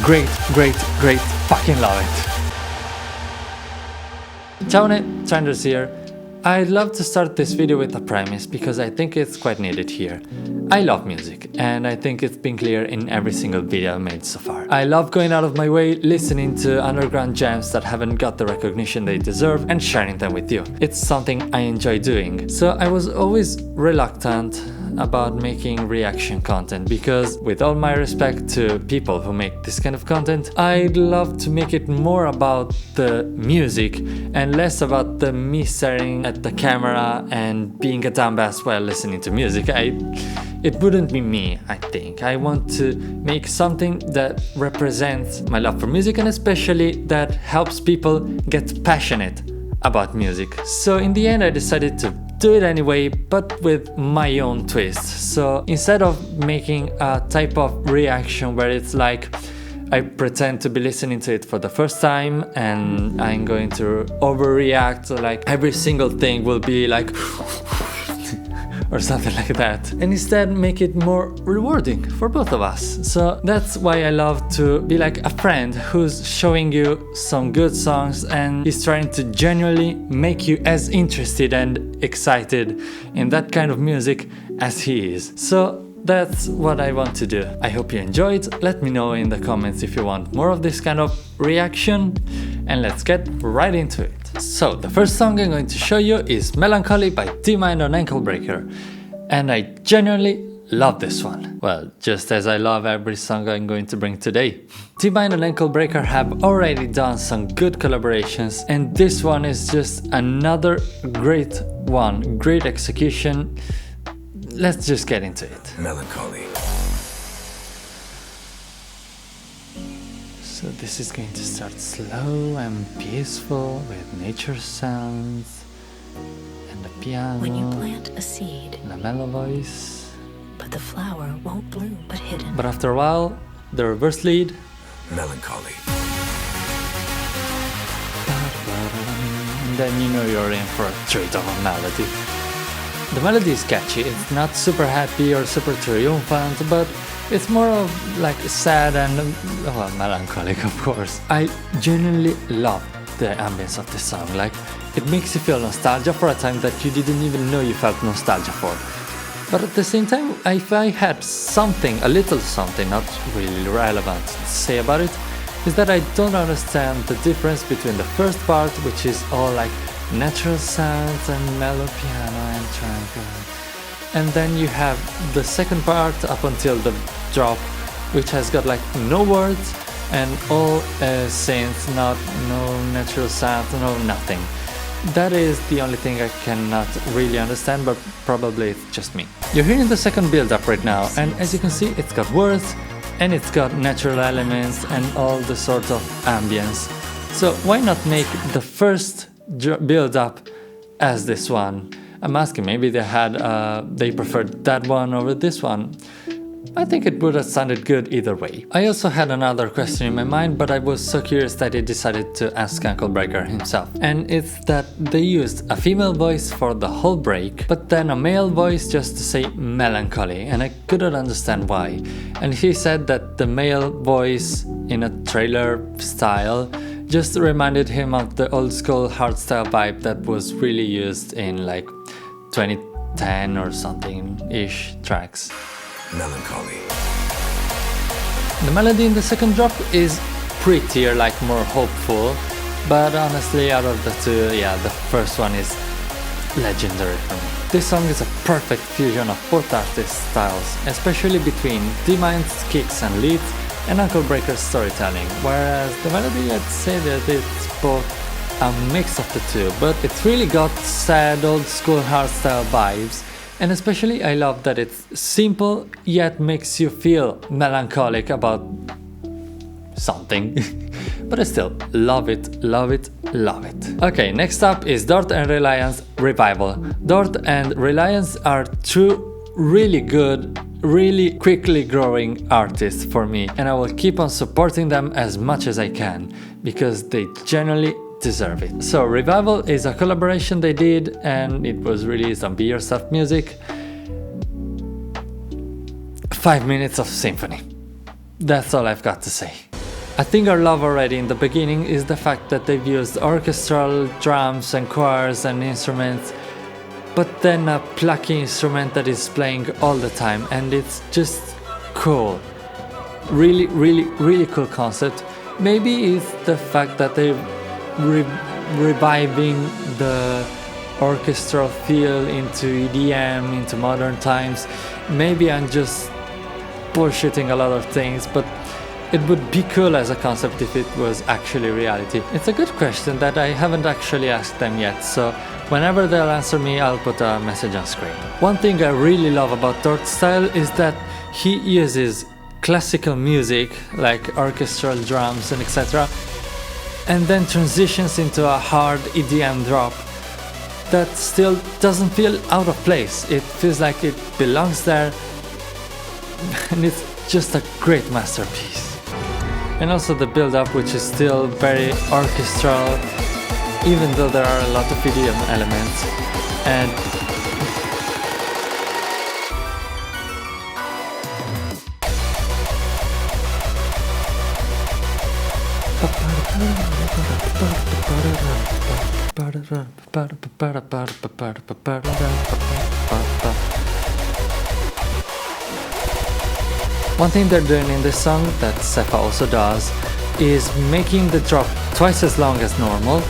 Great, great, great, fucking love it. Ciao, Trendy here. I'd love to start this video with a premise because I think it's quite needed here. I love music, and I think it's been clear in every single video I made so far. I love going out of my way, listening to underground gems that haven't got the recognition they deserve, and sharing them with you. It's something I enjoy doing, so I was always reluctant about making reaction content because, with all my respect to people who make this kind of content, I'd love to make it more about the music and less about the me staring at the camera and being a dumbass while listening to music. It wouldn't be me, I think. I want to make something that represents my love for music, and especially that helps people get passionate about music. So in the end I decided to do it anyway, but with my own twist. So instead of making a type of reaction where it's like I pretend to be listening to it for the first time and I'm going to overreact, like every single thing will be like or something like that, and instead make it more rewarding for both of us. So that's why I love to be like a friend who's showing you some good songs and is trying to genuinely make you as interested and excited in that kind of music as he is. So that's what I want to do. I hope you enjoyed. Let me know in the comments if you want more of this kind of reaction, and let's get right into it. So the first song I'm going to show you is Melancholy by D-Minor and Ankle Breaker, and I genuinely love this one. Well, just as I love every song I'm going to bring today. D-Minor and Ankle Breaker have already done some good collaborations, and this one is just another great one, great execution. Let's just get into it. Melancholy. So this is going to start slow and peaceful with nature sounds and the piano. When you plant a seed, and a mellow voice. but the flower won't bloom but hidden. But after a while, the reverse lead. Melancholy. And then you know you're in for a treat of a melody. The melody is catchy, it's not super happy or super triumphant, but it's more of like sad and, well, melancholic, of course. I genuinely love the ambience of the song, like it makes you feel nostalgia for a time that you didn't even know you felt nostalgia for. But at the same time, if I had something, a little something, not really relevant to say about it, is that I don't understand the difference between the first part, which is all like natural sounds and mellow piano and tranquil, and then you have the second part up until the drop, which has got like no words and all synths, no natural sounds, no nothing. That is the only thing I cannot really understand, but probably it's just me. You're hearing the second build-up right now, and as you can see, it's got words and it's got natural elements and all the sort of ambience. So why not make the first build up as this one? I'm asking, maybe they preferred that one over this one. I think it would have sounded good either way. I also had another question in my mind, but I was so curious that I decided to ask Ankle Breaker himself. And it's that they used a female voice for the whole break, but then a male voice just to say melancholy, and I couldn't understand why. And he said that the male voice in a trailer style just reminded him of the old school hardstyle vibe that was really used in like 2010 or something-ish tracks. Melancholy. The melody in the second drop is prettier, like more hopeful, but honestly out of the two, yeah, the first one is legendary for me. This song is a perfect fusion of both artists' styles, especially between D-Mine's kicks and leads and Ankle Breaker's storytelling, whereas the melody, I'd say that it's both a mix of the two, but it's really got sad old school hardstyle vibes. And especially I love that it's simple yet makes you feel melancholic about something. But I still love it, love it, love it. Okay, next up is Dort and Reliance Revival. Dort and Reliance are two really good, really quickly growing artists for me, and I will keep on supporting them as much as I can, because they genuinely deserve it. So Revival is a collaboration they did, and it was released on Be Yourself Music. 5 minutes of symphony. That's all I've got to say. A thing I love already in the beginning is the fact that they've used orchestral drums and choirs and instruments, but then a plucky instrument that is playing all the time, and it's just cool. Really, really, really cool concept. Maybe it's the fact that they're reviving the orchestral feel into EDM, into modern times. Maybe I'm just bullshitting a lot of things, but it would be cool as a concept if it was actually reality. It's a good question that I haven't actually asked them yet, so whenever they'll answer me, I'll put a message on screen. One thing I really love about Tort's style is that he uses classical music like orchestral drums and etc., and then transitions into a hard EDM drop that still doesn't feel out of place. It feels like it belongs there, and it's just a great masterpiece. And also the build-up, which is still very orchestral, even though there are a lot of EDM elements. And one thing they're doing in this song that Sepha also does is making the drop twice as long as normal,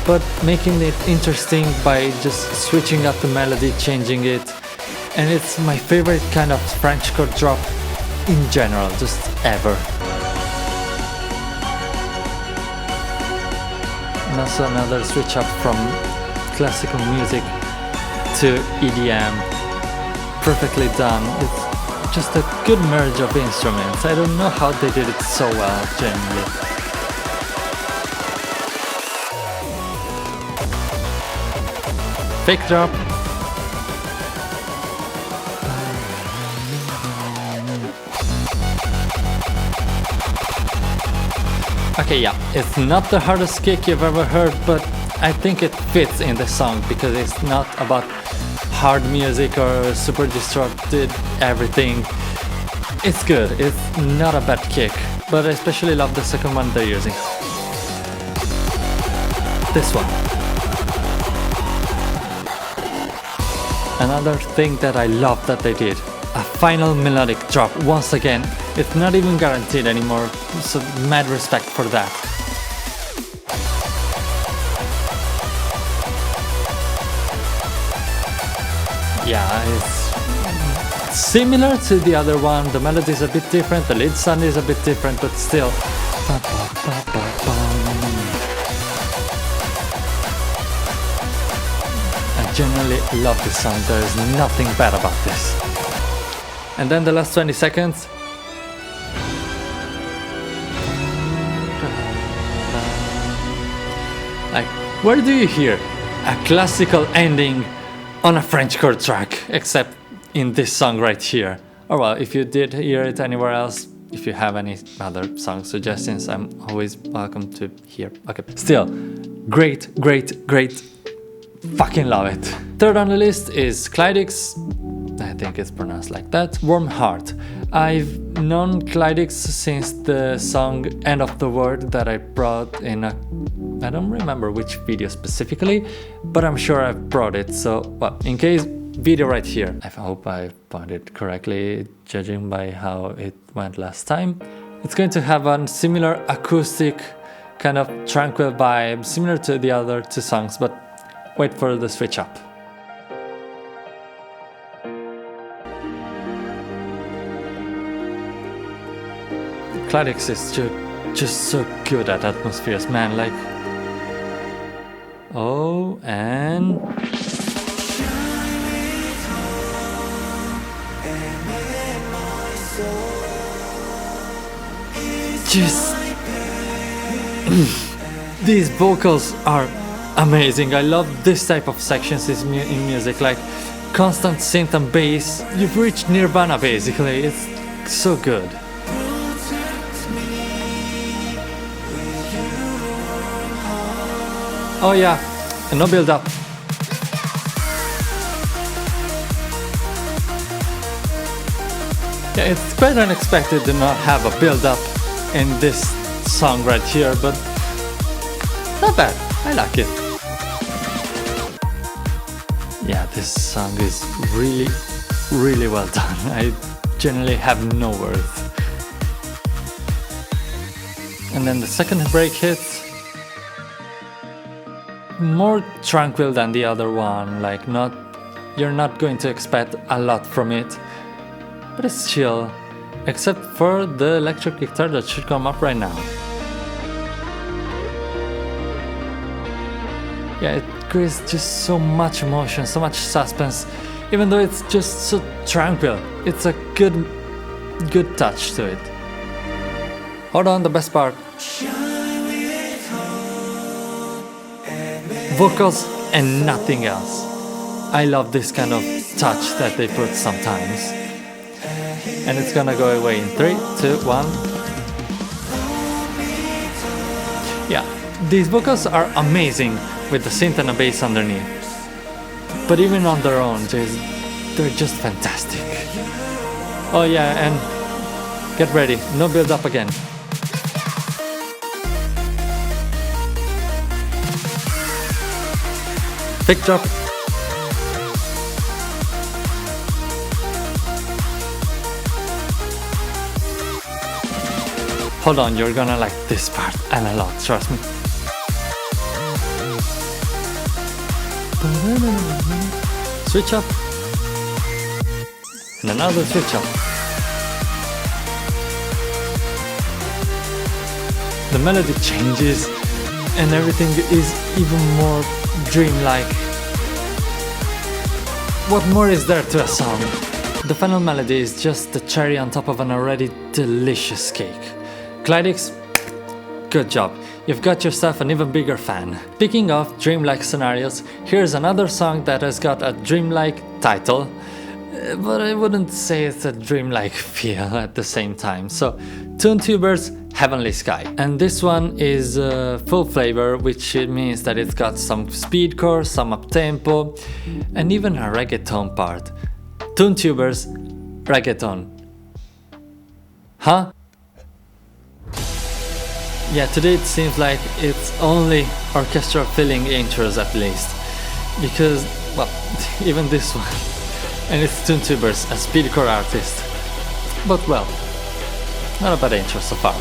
but making it interesting by just switching up the melody, changing it. And it's my favorite kind of French chord drop in general, just ever. And also another switch up from classical music to EDM. Perfectly done. It's just a good merge of instruments. I don't know how they did it so well, genuinely. Fake drop. Okay, yeah, it's not the hardest kick you've ever heard, but I think it fits in the song because it's not about hard music or super disrupted everything. It's good, it's not a bad kick, but I especially love the second one they're using. This one. Another thing that I love that they did, a final melodic drop once again. It's not even guaranteed anymore, so mad respect for that. Yeah, it's similar to the other one. The melody is a bit different, the lead sound is a bit different, but still. I genuinely love this song, there is nothing bad about this. And then the last 20 seconds. Like, where do you hear a classical ending on a French chord track, except in this song right here? Or well, if you did hear it anywhere else, if you have any other song suggestions, I'm always welcome to hear. Okay, still, great, fucking love it. Third on the list is Clydix, I think it's pronounced like that, Warm Heart. I've known Clydix since the song End of the World that I brought in a, I don't remember which video specifically, but I'm sure I've brought it, so, well, in case, video right here. I hope I found it correctly, judging by how it went last time. It's going to have a similar acoustic, kind of tranquil vibe, similar to the other two songs, but wait for the switch up. Clydix is just so good at atmospheres, man, like... Oh, and... Just... These vocals are amazing. I love this type of sections in music, like constant synth and bass. You've reached Nirvana basically, it's so good. Oh yeah, and no build up. Yeah, it's quite unexpected to not have a build up in this song right here, but not bad. I like it. Yeah, this song is really well done. I generally have no words. And then the second break hits. More tranquil than the other one, like you're not going to expect a lot from it, but it's chill, except for the electric guitar that should come up right now. Yeah, it creates just so much emotion, so much suspense, even though it's just so tranquil. It's a good touch to it. Hold on, the best part. Vocals and nothing else. I love this kind of touch that they put sometimes. And it's gonna go away in 3, 2, 1. Yeah, these vocals are amazing with the synth and the bass underneath. But even on their own, they're just fantastic. Oh yeah, and get ready, no build up again. Pick drop. Hold on, you're gonna like this part and a lot, trust me. Switch up. And another switch up. The melody changes and everything is even more dreamlike. What more is there to a song? The final melody is just the cherry on top of an already delicious cake. Clydix, good job. You've got yourself an even bigger fan. Speaking of dreamlike scenarios, here's another song that has got a dreamlike title, but I wouldn't say it's a dreamlike feel at the same time. So, TuneTuber's Heavenly Sky. And this one is full flavor, which means that it's got some speedcore, some uptempo, and even a reggaeton part. TuneTuber's reggaeton. Huh? Yeah, today it seems like it's only orchestral filling intros at least. Because, well, even this one. And it's TuneTubers, a speedcore artist. But well, not a bad intro so far.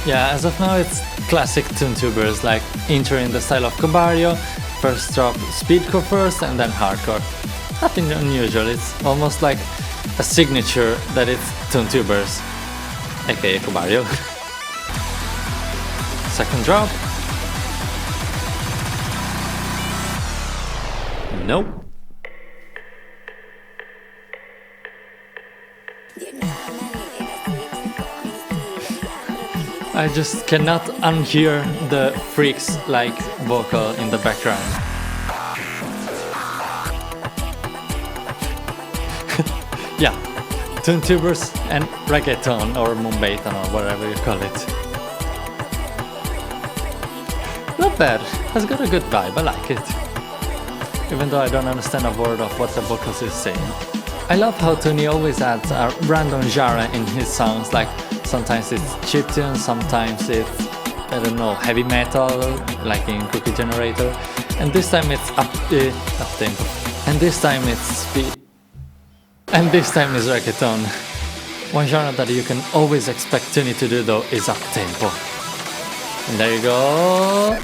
Yeah, as of now it's classic TuneTubers, like intro in the style of Cobario, first drop speedcore first and then hardcore. Nothing unusual, it's almost like a signature that it's TuneTubers, aka Cobario. Second drop. Nope. I just cannot unhear the Freaks-like vocal in the background. Yeah, TuneTubers and reggaeton or Mumbai-ton or whatever you call it. Not bad, has got a good vibe, I like it. Even though I don't understand a word of what the vocals is saying. I love how Tony always adds a random genre in his songs, like sometimes it's chiptune, sometimes it's, I don't know, heavy metal, like in Cookie Generator, and this time it's up-tempo, and this time it's speed, and this time is reggaeton. One genre that you can always expect Tony to do though is up-tempo. And there you go.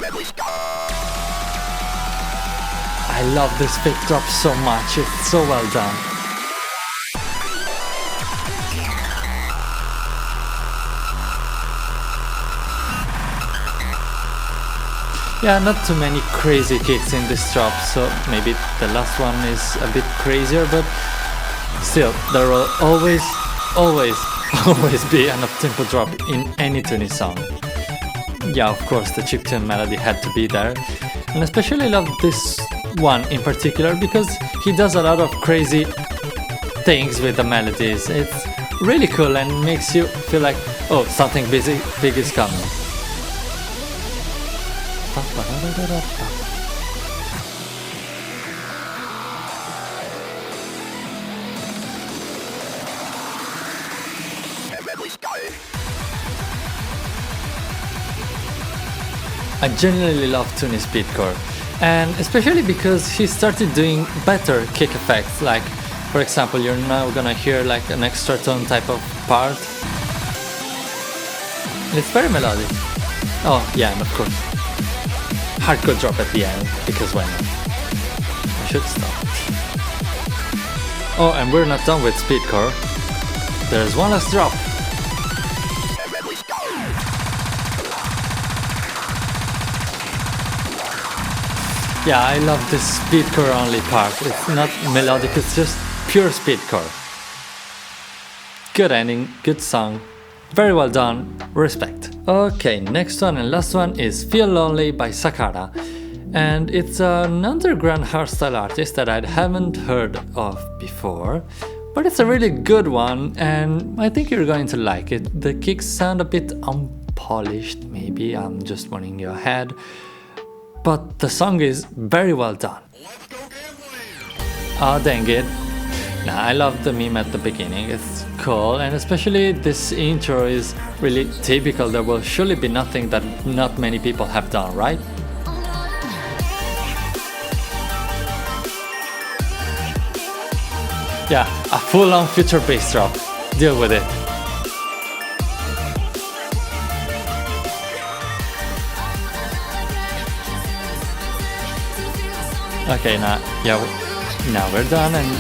I love this pick drop so much, it's so well done. Yeah, not too many crazy kicks in this drop, so maybe the last one is a bit crazier, but still, there will always be an up-tempo drop in any Tony song. Yeah, of course, the chiptune melody had to be there. And especially love this one in particular because he does a lot of crazy things with the melodies. It's really cool and makes you feel like, oh, something big is coming. I genuinely love Tony's speedcore, and especially because he started doing better kick effects, like for example you're now gonna hear like an extra tone type of part. And it's very melodic. Oh yeah, and of course hardcore drop at the end, because why not? I should stop. Oh, and we're not done with speedcore. There's one last drop. Yeah, I love this speedcore only part. It's not melodic, it's just pure speedcore. Good ending, good song, very well done, respect. Okay, next one and last one is Feel Lonely by Sakara. And it's an underground hardstyle artist that I haven't heard of before. But it's a really good one and I think you're going to like it. The kicks sound a bit unpolished, maybe, I'm just warning you ahead. But the song is very well done. Oh, dang it. Nah, I love the meme at the beginning, it's cool, and especially this intro is really typical. There will surely be nothing that not many people have done, right? Yeah, a full-on future bass drop. Deal with it. Okay, now we're done and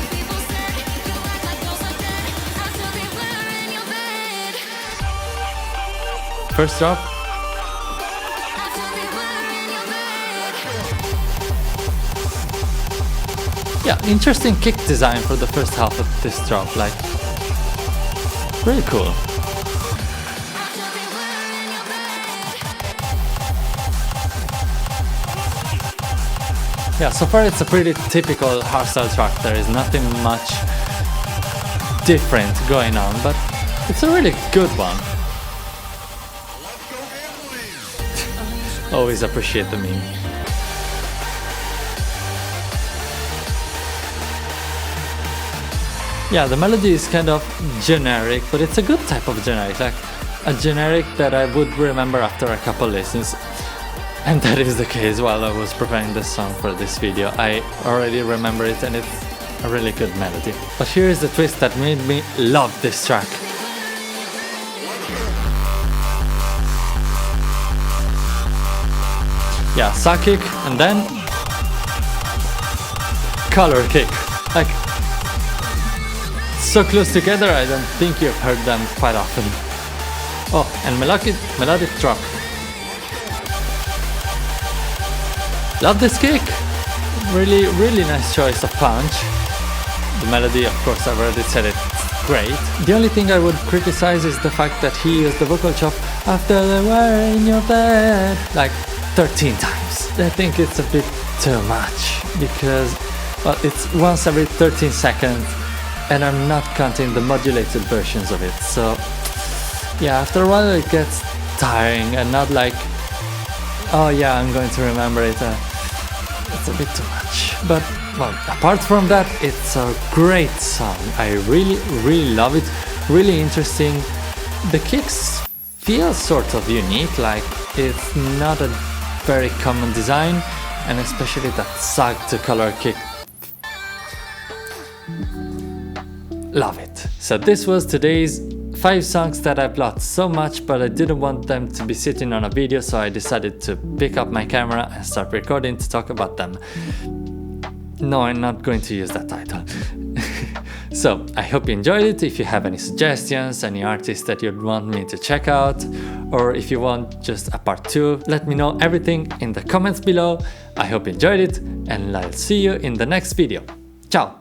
first drop. Yeah, interesting kick design for the first half of this drop, like really cool. Yeah, so far it's a pretty typical hardstyle track. There is nothing much different going on, but it's a really good one. Always appreciate the meme. Yeah, the melody is kind of generic, but it's a good type of generic, like a generic that I would remember after a couple listens. And that is the case while I was preparing this song for this video. I already remember it and it's a really good melody. But here is the twist that made me love this track. Yeah, saw kick and then color kick. Like, so close together, I don't think you've heard them quite often. Oh, and melodic drop. Love this kick! Really, really nice choice of punch. The melody, of course, I've already said it, great. The only thing I would criticize is the fact that he used the vocal chop after the wire in your bed like 13 times. I think it's a bit too much because, well, it's once every 13 seconds and I'm not counting the modulated versions of it. So, yeah, after a while it gets tiring and not like, oh yeah, I'm going to remember it. It's a bit too much. But, well, apart from that, it's a great song. I really, really love it. Really interesting. The kicks feel sort of unique, like it's not a very common design, and especially that sag to color kick. Love it. So this was today's 5 songs that I've loved so much, but I didn't want them to be sitting on a video, so I decided to pick up my camera and start recording to talk about them. No, I'm not going to use that title. So, I hope you enjoyed it. If you have any suggestions, any artists that you'd want me to check out, or if you want just a part 2, let me know everything in the comments below. I hope you enjoyed it, and I'll see you in the next video. Ciao!